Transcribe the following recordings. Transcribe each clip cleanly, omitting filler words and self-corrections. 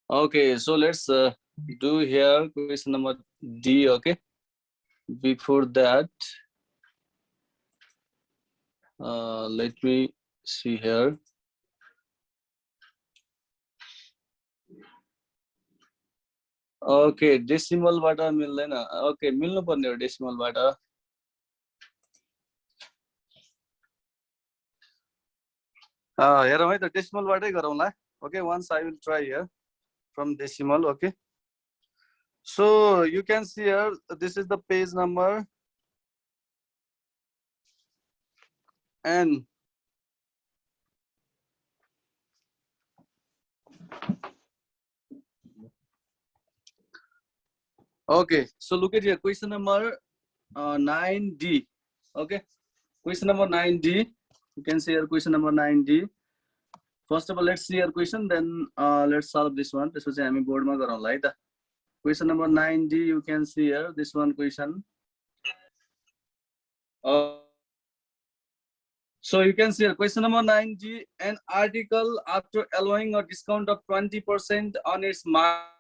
Okay, so let's do here question number D. Okay, before that, let me see here. Okay, decimal bata मिल्दैन. Okay, मिल्नु पर्ने हो decimal bata. हेरौँ है त decimal बाटै गरौँला. Okay, once I will try here from decimal. Okay, so you can see here, this is the page number and okay, so look at here, question number 9D. Okay, question number 9D. You can see here question number 9D. First of all, let's see your question, then let's solve this one. This was a board ma garau lai ta. Question number 9D, you can see here this one question. So you can see here question number 9D, an article after allowing a discount of 20% on its market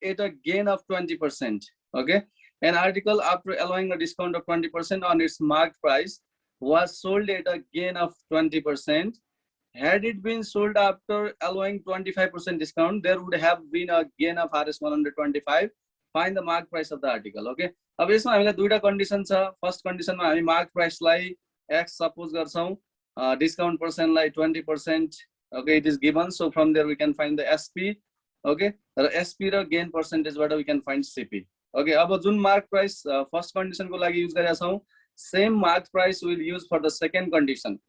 at a gain of 20%. Okay, an article after allowing a discount of 20% on its market price was sold at a gain of 20%. Had it been sold after allowing 25% discount, there would have been a gain of Rs 125. Find the market price of the article. Okay. अब यसमा हामीलाई दुईटा condition छ. First कन्डिसनमा हामी mark प्राइसलाई x suppose गर्छौं, discount पर्सेन्टलाई 20%. Okay, it is given, so from there we can find the SP. Okay, र SP र gain पर्सेन्टेजबाट we can find CP. Okay, अब जुन मार्क प्राइस फर्स्ट कन्डिसनको लागि युज गरेका छौं, same mark price we'll use for the second condition.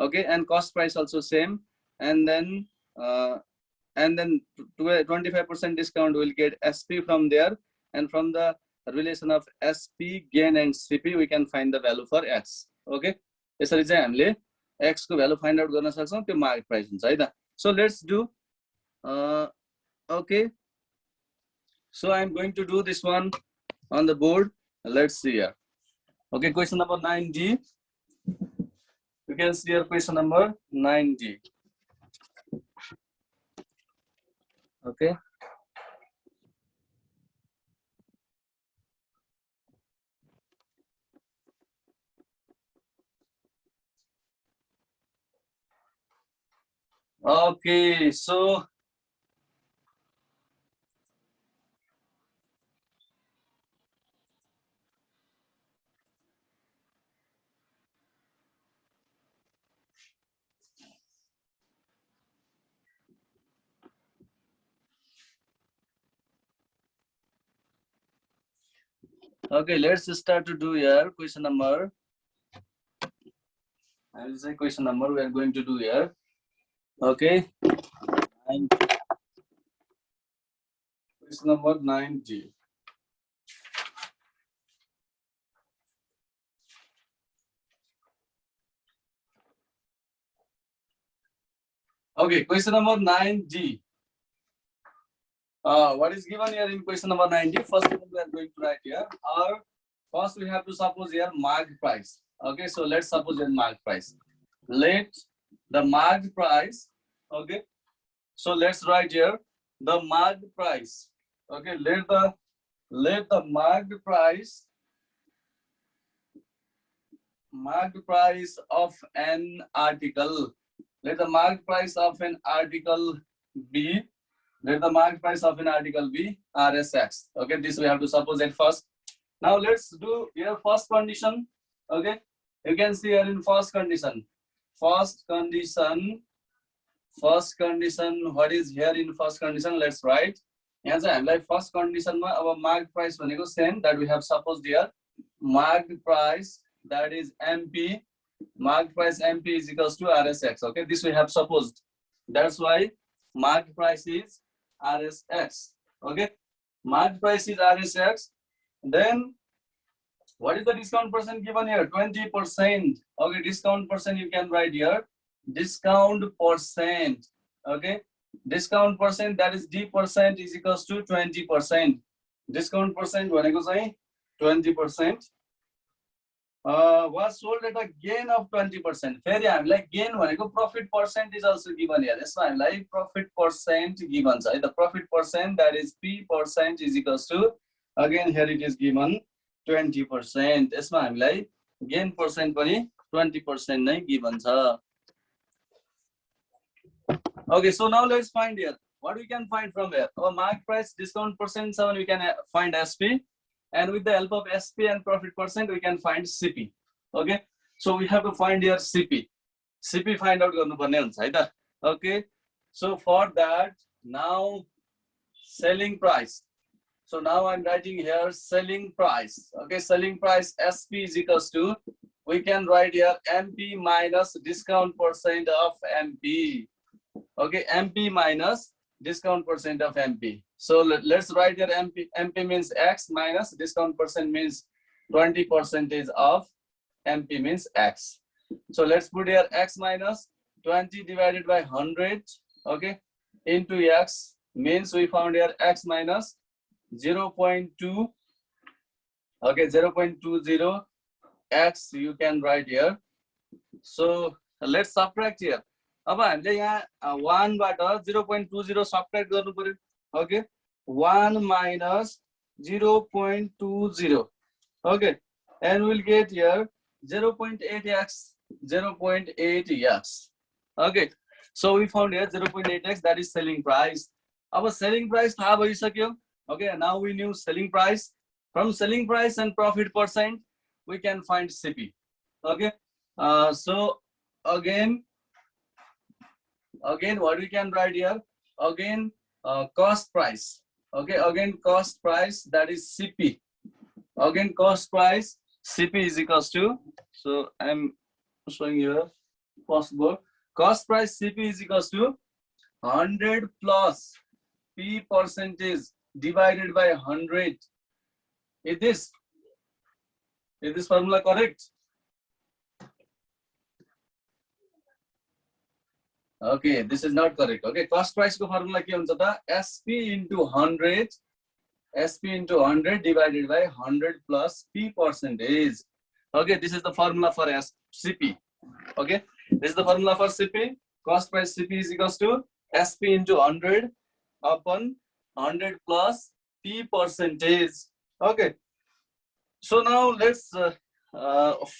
Okay, and cost price also same, and then 25% discount will get SP from there, and from the relation of SP, gain and CP we can find the value for X. Okay, यसरी चाहिँ हामीले X को value find out गर्न सक्छौं, त्यो market price हुन्छ है त. So let's do okay, so I'm going to do this one on the board. Let's see here. Okay, question number 9D. You can see here question number 9D. Okay. Okay, so okay, let's start to do here question number. I will say question number we are going to do here. Okay. Question number 9G. Okay, question number 9G. What is given here in question number 9G? First of all, we are going to write here. First we have to suppose here market price. Okay, so let's suppose here market price. Let the market price. Okay, so let's write here the market price. Okay, let the market price of an article. Let the market price of an article be. Let the market price of an article be RSX. Okay, this we have to suppose at first. Now let's do here first condition. Okay, you can see here in first condition. First condition. What is here in first condition? Let's write. यहाँ चाहिँ हामीलाई first condition मा अब market price भनेको same that we have supposed here. Market price, that is MP. Market price MP is equals to RSX. Okay, this we have supposed. That's why market price is RSX. Okay, market price is RSX. Then what is the discount percent given here? 20%. Okay, discount percent you can write here. Discount percent. Okay, discount percent, that is D percent is equals to 20%. Discount percent भनेको चाहिँ 20%. was sold at a gain of 20%. फेरि हामीलाई gain भनेको profit percent is also given here. यसमा हामीलाई profit percent given छ है त. Profit percent, that is P% is equals to, again here it is given 20%. यसमा हामीलाई gain percent पनि 20% नै given छ. Okay, so now let's find here. What we can find from here? Our market price, discount percent 7, we can find SP. And with the help of SP and profit percent, we can find CP. Okay, so we have to find here CP. CP find out गर्नु पर्ने हुन्छ है त. Okay, so for that, now selling price. So now I'm writing here selling price. Okay, selling price SP is equals to, we can write here MP minus discount percent of MP. Okay, MP minus discount percent of MP. So let's write here MP. MP means X minus discount percent means 20% of MP means X. So let's put here X minus 20 divided by 100. Okay, into X means we found here X minus 0.2. Okay, 0.20 X you can write here. So let's subtract here. अब हामीले यहाँ 1 बाट 0.20 subtract गर्नु पर्यो. Okay, 1 minus 0.20. okay, and we'll get here 0.8x. 0.8x. okay, so we found here 0.8x, that is selling price. अब selling price थाहा भइसक्यो. okay, now we knew selling price. From selling price and profit percent we can find CP. okay, so again what we can write here, again cost price. okay, again cost price, that is CP. again cost price CP is equals to, so I'm showing here first board. Cost price CP is equals to 100 plus P percentage divided by 100. Is this formula correct? Okay, this is not correct. Okay, cost price को formula के हुन्छ त, SP into 100, SP into 100 divided by 100 plus P percentage. Okay, this is the formula for CP. Okay, this is the formula for CP. Cost price CP is equals to SP into 100 upon 100 plus P percentage. Okay, so now let's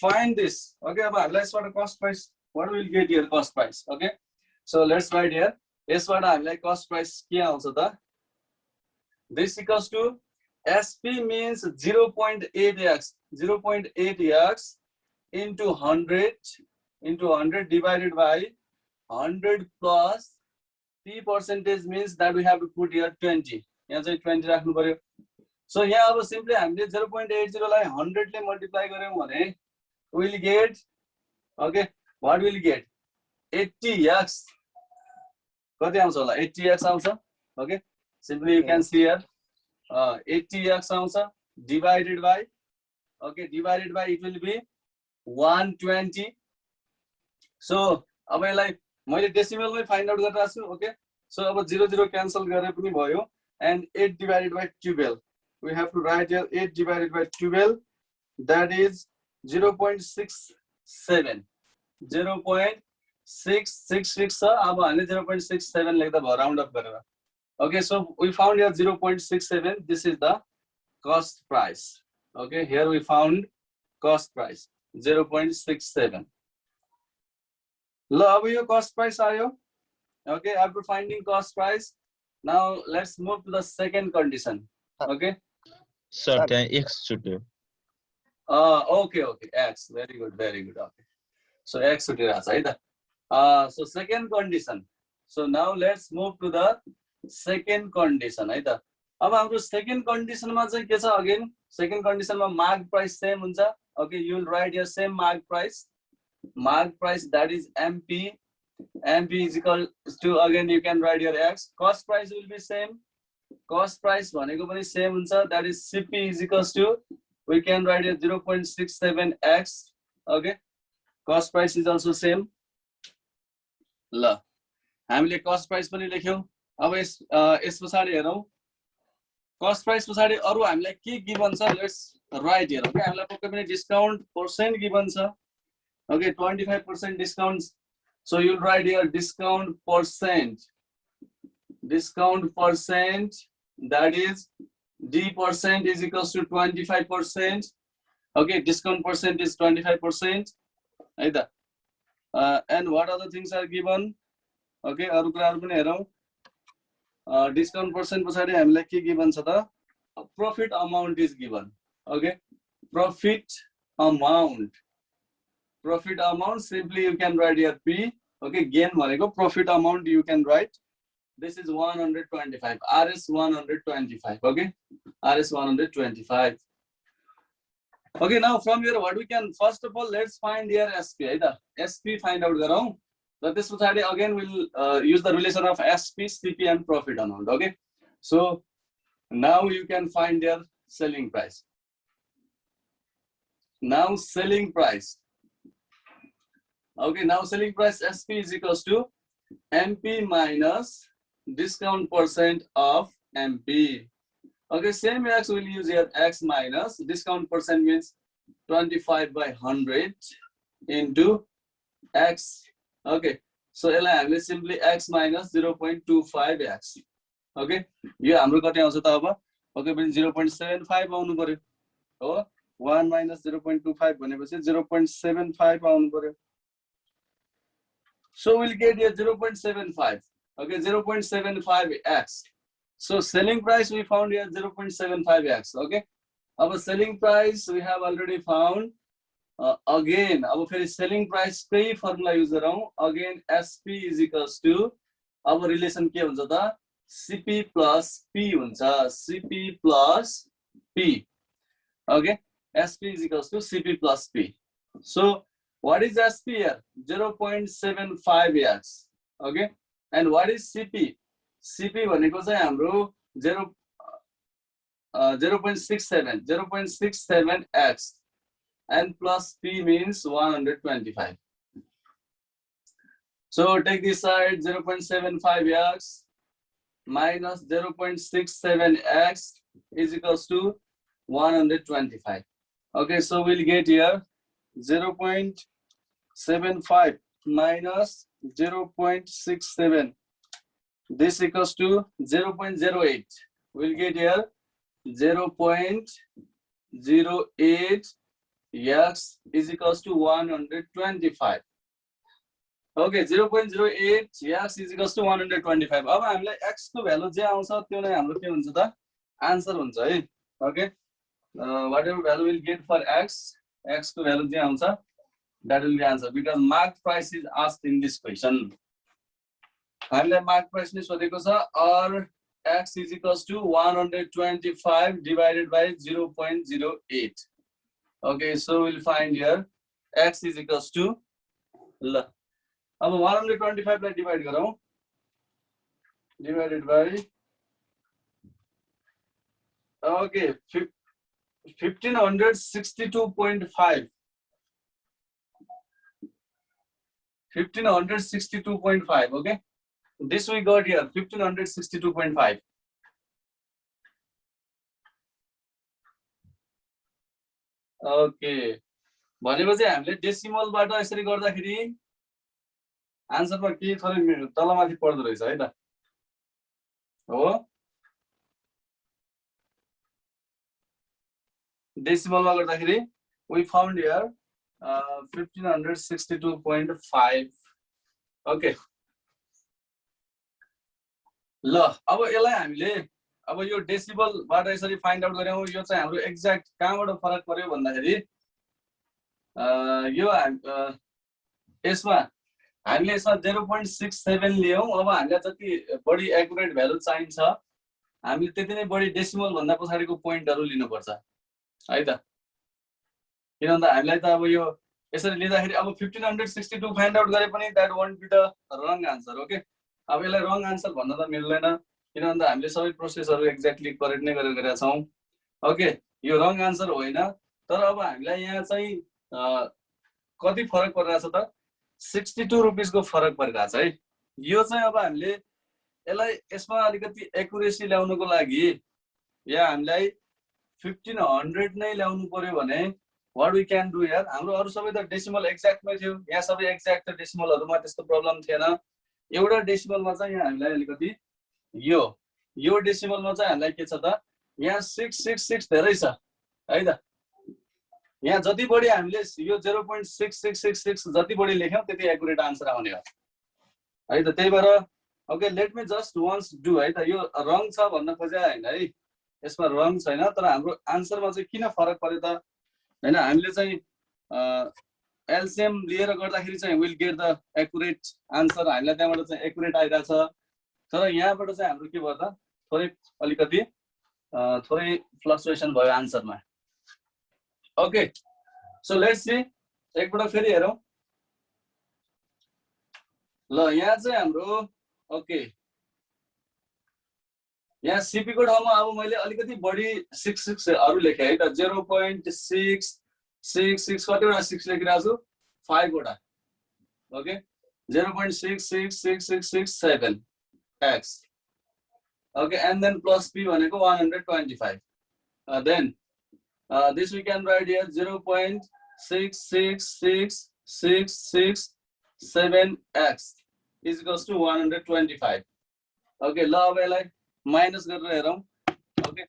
find this. Okay, let's find the cost price. What will get here cost price? Okay, so let's write here. यसबाट हामीलाई cost price के आउँछ त? This equals to SP means 0.8x. 0.8x into 100 divided by 100 plus P percentage means that we have to put here 20. यहाँ चाहिँ 20 राख्नु पर्यो. So यहाँ अब simply हामीले 0.80 लाई 100 ले multiply गर्यौं भने we'll get, okay, what will get? 80x. कति आउँछ होला? 80x आउँछ. Okay, simply you can see here 80x आउँछ divided by, okay, divided by it will be 120. So अब यसलाई मैले डेसिमल मै फाइन्ड आउट गरिरहेको छु. ओके, सो अब 00 क्यान्सल गरे पनि भयो. and 8 divided by 12, we have to write here 8 divided by 12, that is 0.67. 0.666 छ. अब हामीले 0.67 लेख्दा भयो राउन्ड अफ गरेर. Okay, so we found here 0.67. This is the cost price. Okay, here we found cost price 0.67. Love your cost price आयो. Okay, after finding cost price, now let's move to the second condition. Okay. Sir, X should do. Okay, X. Very good. Okay. So X should be right. So second condition. So now let's move to the second condition. Right. अब हाम्रो second condition मा चाहिँ के छ? Again, second condition मा mark price same हुन्छ. Okay, you will write your same mark price. Mark price, that is MP. MP is equal to, again you can write your X. Cost price will be same. Cost price भनेको पनि same हुन्छ. That is CP is equals to, we can write here 0.67x. Okay, cost price is also same. ल हामीले cost price पनि लेख्यौं. अब yes पछाडी हेरौं cost price पछाडी अरु हामीलाई के गिभन छ लेट्स राइट हियर ओके हामीलाई पक्कै पनि डिस्काउन्ट पर्सेन्ट गिभन छ okay 25% discount so you'll write here discount percent that is D percent is equals to 25%. Okay, discount percent is 25%. Either. And what other things are given? Okay, अरु कुराहरु पनि हेरौं. Discount percent पछाडी हामीलाई के given छ त? Profit amount is given. Okay, profit amount simply you can write here P. Okay, gain भनेको profit amount you can write. This is 125. RS 125. Okay, RS 125. Okay, now from here what we can first of all let's find here SP. Either SP find out garau. So this pachadi again we'll use the relation of SP, CP and profit amount. Okay, so now you can find their selling price. Now selling price. Okay, now selling price SP is equals to MP minus discount percent of MP. Okay, same X will use here X minus discount percent means 25 by 100 into X. Okay, so I simply X minus 0.25X. Okay, यो हाम्रो कति आउँछ त अब okay पनि 0.75 आउनु पर्यो हो 1 minus 0.25 भनेपछि 0.75 आउनु पर्यो. So we'll get here 0.75. Okay, 0.75x. So selling price we found here 0.75x. Okay, our selling price we have already found. Again, our selling price pay formula use around. Again, SP is equals to our relation के हुन्छ त CP plus P हुन्छ CP plus P. Okay, SP is equals to CP plus P. So what is SP here? 0.75x. Okay, and what is CP? CP भनेको चाहिँ हाम्रो 0.67x and plus P means 125. So take this side 0.75x minus 0.67x is equals to 125. Okay, so we'll get here 0.75 minus 0.67. This equals to 0.08. We'll get here 0.08 x is equals to 125. Okay, 0.08 x is equals to 125. अब हामीलाई x को value जे आउँछ त्यो नै हाम्रो के हुन्छ त आन्सर हुन्छ है. Okay, whatever value we'll get for x को भ्यालु जे आउँछ that will be answer because market price is asked in this question. हामीलाई market price ले सोधेको छ or x is equals to 125 divided by 0.08. Okay, so we'll find here x is equals to ल अब 125 लाई divide गरौँ divided by okay 1562.5 1562.5. Okay, this we got here 1562.5. Okay, भनेपछि हामीले decimal बाट यसरी गर्दाखेरि आन्सरमा के थोरै तलमाथि पर्दो रहेछ है त हो डेसिमल मा गर्दाखेरि we found here 1562.5. Okay, ल अब यसलाई हामीले अब यो डेसिबल बाट यसरी फाइन्ड आउट गर्यौं यो चाहिँ हाम्रो एक्ज्याक्ट कहाँबाट फरक पर्यो भन्दाखेरि यो यसमा हामीले यसमा 0.67 लियौं. अब हामीलाई जति बढी एक्युरेट भ्यालु चाहिन्छ हामीले त्यति नै बढी डेसिमल भन्दा पछाडीको पोइन्टहरु लिनु पर्छ है त किनभने हामीलाई त अब यो यसरी लिँदाखेरि अब 1562 फाइन्ड आउट गरे पनि दैट वोन्ट बी द रङ आन्सर. ओके, अब यसलाई रङ आन्सर भन्न त मिल्दैन किनभने हामीले सबै प्रोसेसहरु एक्ज्याक्टली करेक्ट नै गरेर गरेका छौं. ओके, यो रङ आन्सर होइन तर अब हामीलाई यहाँ चाहिँ कति फरक परिरहेछ त 62 रुपैयाँ को फरक परिरहेछ है. यो चाहिँ अब हामीले यसलाई यसमा अलिकति एक्युरेसी ल्याउनको लागि या हामीलाई 1500 नै ल्याउनु पर्यो भने what we can do यार, हाम्रो अरु सबै त डेसिमल एक्ज्याक्टमै थियो, यहाँ सबै एक्ज्याक्ट थियो, डेसिमलहरुमा त्यस्तो प्रब्लम थिएन। एउटा डेसिमलमा चाहिँ यहाँ हामीलाई अलिकति यो डेसिमलमा चाहिँ हामीलाई के छ त, यहाँ 666 धेरै छ है त। यहाँ जति बढी हामीले यो 0.6666 जति बढी लेख्यौं त्यति एक्युरेट आन्सर आउने हो है त। त्यही भएर okay, let me just once do है त। यो रङ छ भन्न खोजे हैन है, यसमा रङ छैन, तर हाम्रो आन्सरमा चाहिँ किन फरक पर्यो त हैन। हामीले चाहिँ एलसीएम लिएर गर्दाखेरि चाहिँ will get the accurate answer, हामीलाई त्यहाँबाट चाहिँ एक्युरेट आइराछ। तर यहाँबाट चाहिँ हाम्रो के भयो त, थोरै अलिकति थोरै फ्लक्चुएसन भयो आन्सरमा। ओके, सो लेट्स सी, एकपटक फेरि हेरौं ल। यहाँ चाहिँ हाम्रो ओके, यहाँ सीपी को ठाउँमा अब मैले अलिकति बढी 66 अरु लेखे है त। 0.666 कतिवटा 6 लेखिरहेको छु, 5 वटा। Okay, 0.666667 x, okay, and then plus p भनेको 125, then this we can write here 0.666667x is equals to 125. okay, ल अब यसलाई माइनस गरेर हेरौं। okay,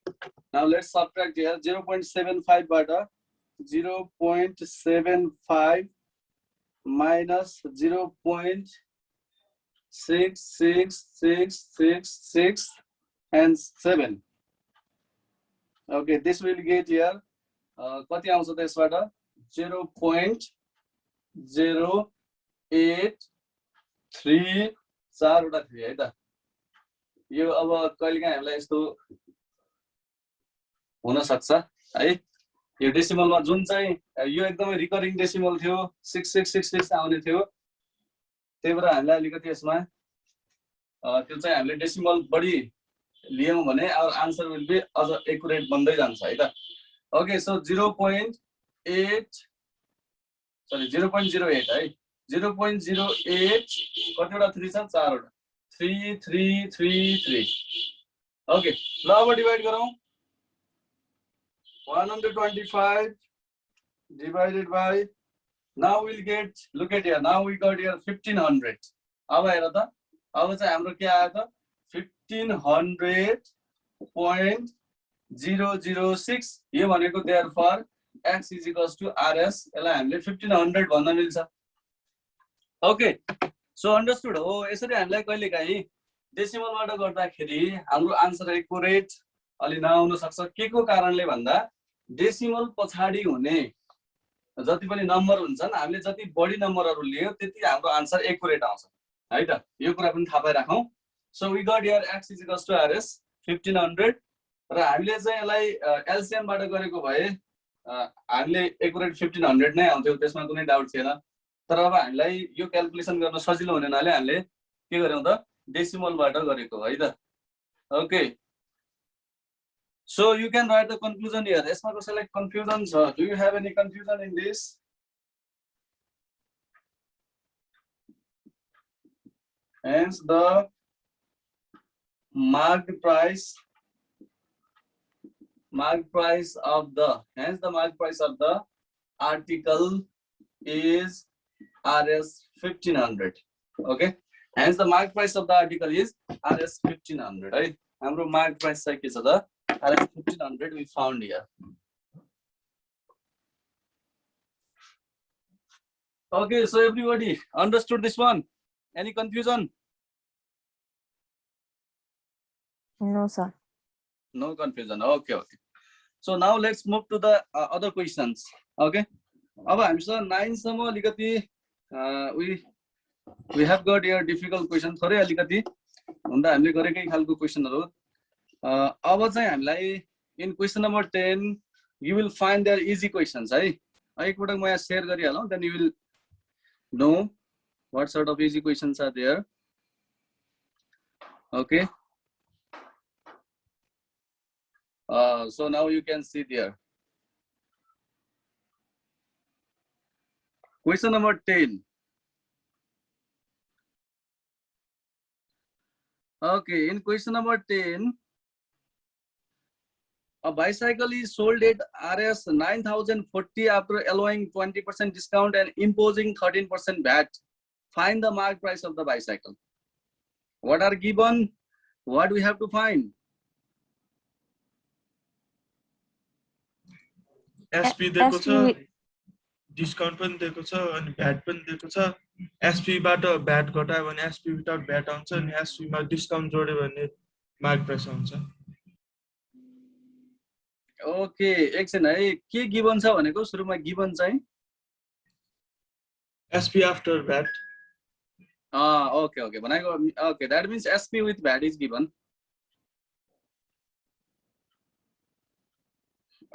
now let's subtract here 0.75 बाट 0.75 minus 0.66666 and 7. okay, this will get here कति आउँछ त यसबाट 0.0834 चारवटा 3 है त। यो अब कहिलेकाहीँ हामीलाई यस्तो हुन सक्छ है। यो डेसिमलमा जुन चाहिँ यो एकदमै रिकरिङ डेसिमल थियो, 6666 आउने थियो, त्यही भएर हामीलाई अलिकति यसमा त्यो चाहिँ हामीले डेसिमल बढी लियौं भने आवर आन्सर विल बी अझ एक्युरेट बन्दै जान्छ है त। ओके, सो 0.08 है, 0.08 कतिवटा 3 छ, चारवटा, 3333। ओके, ल अब डिवाइड गरौं। 125 divided by, now we'll get, look at here, now we got here 1500। अब हेर त, अब चाहिँ हाम्रो के आयो त 1500.006। यो भनेको therefore x is equals to rs, यसलाई हामीले 1500 भन्न मिल्छ। ओके, सो अन्डरस्टुड हो। यसरी हामीलाई कहिलेकाहीँ डेसिमलबाट गर्दाखेरि हाम्रो आन्सर एक्युरेट अलि नआउन सक्छ। के को कारणले भन्दा डेसिमल पछाडी हुने जति पनि नम्बर हुन्छन्, हामीले जति बढी नम्बरहरु लियो त्यति हाम्रो आन्सर एक्युरेट आउँछ है त। यो कुरा पनि थाहा पाइराखौं। So we got here x is equals to rs 1500, र हामीले चाहिँ यसलाई एलसीएम बाट गरेको भए हामीले एक्युरेट 1500 नै आउँथ्यो, त्यसमा कुनै डाउट थिएन। तर अब हामीलाई यो क्याल्कुलेसन गर्न सजिलो हुने हुनाले हामीले के गर्यौं त, डेसिमल बाट गरेको है त। Okay, so you can write the conclusion here. यसमा कसैलाई कन्फ्युजन छ? Do you have any confusion in this? Hence the marked price of the article is rs 1500. okay, hence the marked price of the article is rs 1500 है। हाम्रो marked price चाहिँ के छ त, rs 1500 we found here। okay, so everybody understood this one? Any confusion? No, sir. No confusion. Okay, okay. So now let's move to the other questions. Okay, अब हामीसँग 9 सम्म अलिकति we have got here difficult question, थोरै अलिकति भन्दा हामीले गरेकै खालको क्वेशनहरु। अब चाहिँ हामीलाई in question number 10 you will find there easy questions है। एकपटक म यहाँ share गरिहालौं, then you will know what sort of easy questions are there। okay, so now you can see there question number 10। okay, in question number 10 A bicycle is sold at Rs 9,040 after allowing 20% discount and imposing 13% VAT. Find the market price of the bicycle. What are given? What we have to find? SP दिएको छ, discount पनि दिएको छ अनि VAT पनि दिएको छ। SP बाट भ्याट घटायो भने SP विदाउट भ्याट आउँछ अनि SP मा डिस्काउन्ट जोड्यो भने मार्केट प्राइस आउँछ। ओके, एकछिन है, के गिवन छ भनेको सुरुमा गिवन चाहिँ SP after VAT. Okay okay भनेको okay, that means SP with VAT is given.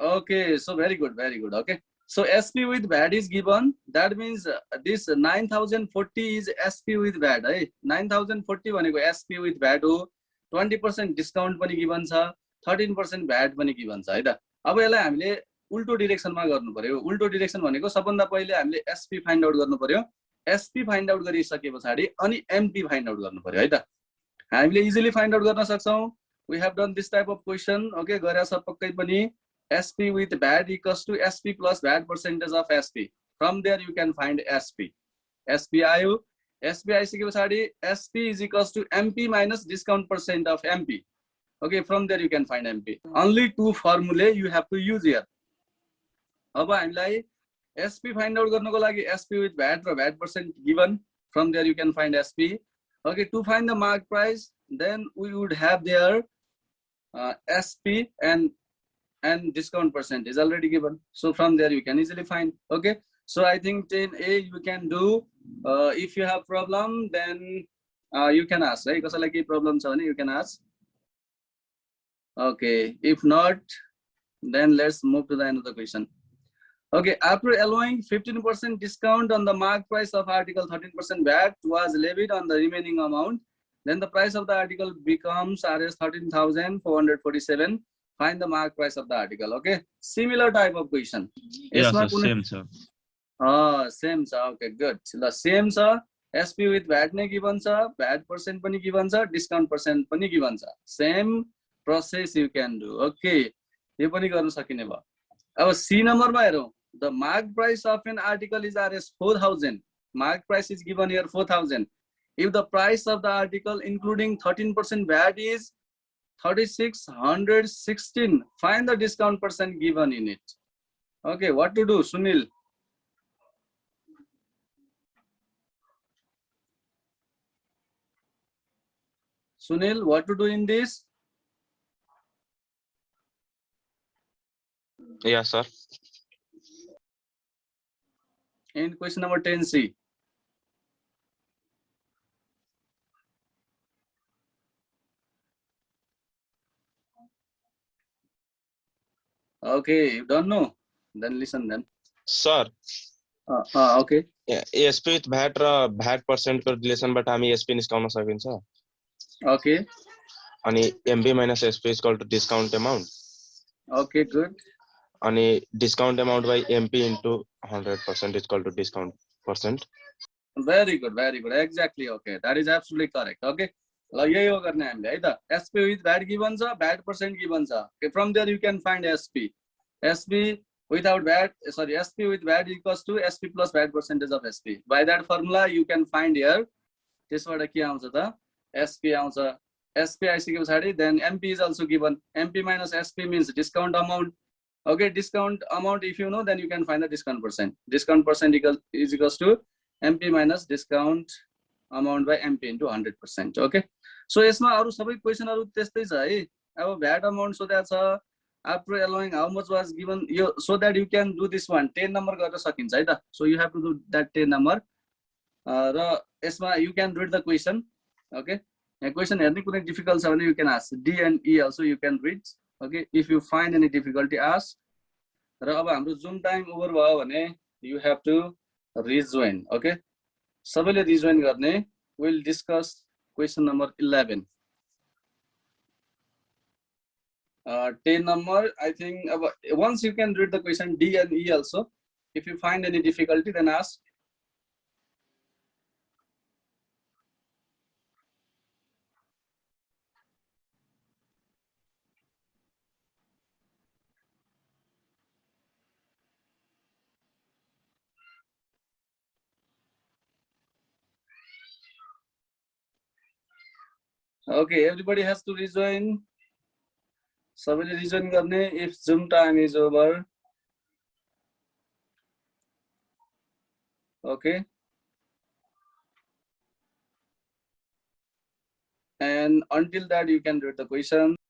Okay, so very good, very good. Okay, so SP with VAT is given. That means this 9,040 is SP with VAT. Right? 9,040 भनेको SP with VAT हो, 20% discount पनि given छ, 13% VAT पनि given छ है त। अब यसलाई हामीले उल्टो डिरेक्सनमा गर्नु पर्यो। उल्टो डिरेक्सन भनेको सबभन्दा पहिले हामीले SP फाइन्ड आउट गर्नु पर्यो। SP फाइन्ड आउट गरिसके पछाडि अनि MP फाइन्ड आउट गर्नु पर्यो है त। हामीले इजिली फाइन्ड आउट गर्न सक्छौं। We have done this type of question. Okay, गरे छ पक्कै पनि। SP with VAT equals to SP plus VAT percentage of SP. From there you can find SP. SP आयो, SP आइसके पछाडि SP is equals to MP minus discount percent of MP. Okay, from there you can find MP. Only two formulae you have to use here. अब हामीलाई SP find out गर्नको लागि SP with VAT raw VAT percent given. From there you can find SP. Okay, to find the market price, then we would have there SP and discount percent is already given. So from there you can easily find. Okay, so I think 10A you can do. If you have problem, then you can ask. Right? Kasala ke problem cha bhane you can ask. Okay, if not, then let's move to the another question. Okay, after allowing 15% discount on the market price of article, 13% VAT was levied on the remaining amount, then the price of the article becomes Rs 13,447. Find the market price of the article. Okay, similar type of question. Yes, sir, same sir. Same sir. Okay, good. The same sir. SP with VAT ne given sir, VAT percent pani given sir, discount percent pani given sir. Same process you can do. Okay, यो पनि गर्न सकिने भयो। अब C number मा हेरौं, the market price of an article is Rs 4,000. Market price is given here 4,000. If the price of the article including 13% VAT is 3,616, find the discount percent given in it. Okay, what to do, Sunil? Sunil, what to do in this? Yes, sir. In question number 10C. Okay, you don't know? Then listen then. Sir. Okay. Yeah, SP with VAT raw VAT percent को relation बाट हामी SP निस्काउन सकिन्छ. Okay. अनि MP minus SP is equal to discount amount. Okay, good. अनि discount amount by MP into 100% is equal to discount percent. Very good, very good. Exactly. Okay, that is absolutely correct. Okay. ल यही हो गर्ने हामीले है त। SP with VAT given छ, VAT percent given छ. Okay, from there you can find SP. SP without VAT, sorry, SP with VAT equals to SP plus VAT percentage of SP. By that formula you can find here. त्यसबाट के आउँछ त? SP आउँछ. SP आइसके पछाडि then MP is also given. MP minus SP means discount amount. Okay, discount amount if you know, then you can find the discount percent. Discount percent is equals to MP minus discount amount by MP into 100%. Okay, so यसमा अरु सबै क्वेशनहरु त्यस्तै छ है। अब VAT amount सोधेको छ, after allowing how much was given, so that you can do this one 10 number गर्न सकिन्छ है त। So you have to do that 10 number. र यसमा you can read the question. Okay, question हेर्ने कुनै difficult छ भने you can ask. D and E also you can read. Okay, if you find any difficulty ask. र अब हाम्रो Zoom time over भयो भने you have to rejoin. Okay, सबैले rejoin गर्ने. We'll discuss question number 11. 10 number, I think once you can read the question D and E also. If you find any difficulty, then ask. Okay, everybody has to rejoin. Somebody rejoin garne if Zoom time is over. Okay. And until that, you can read the question.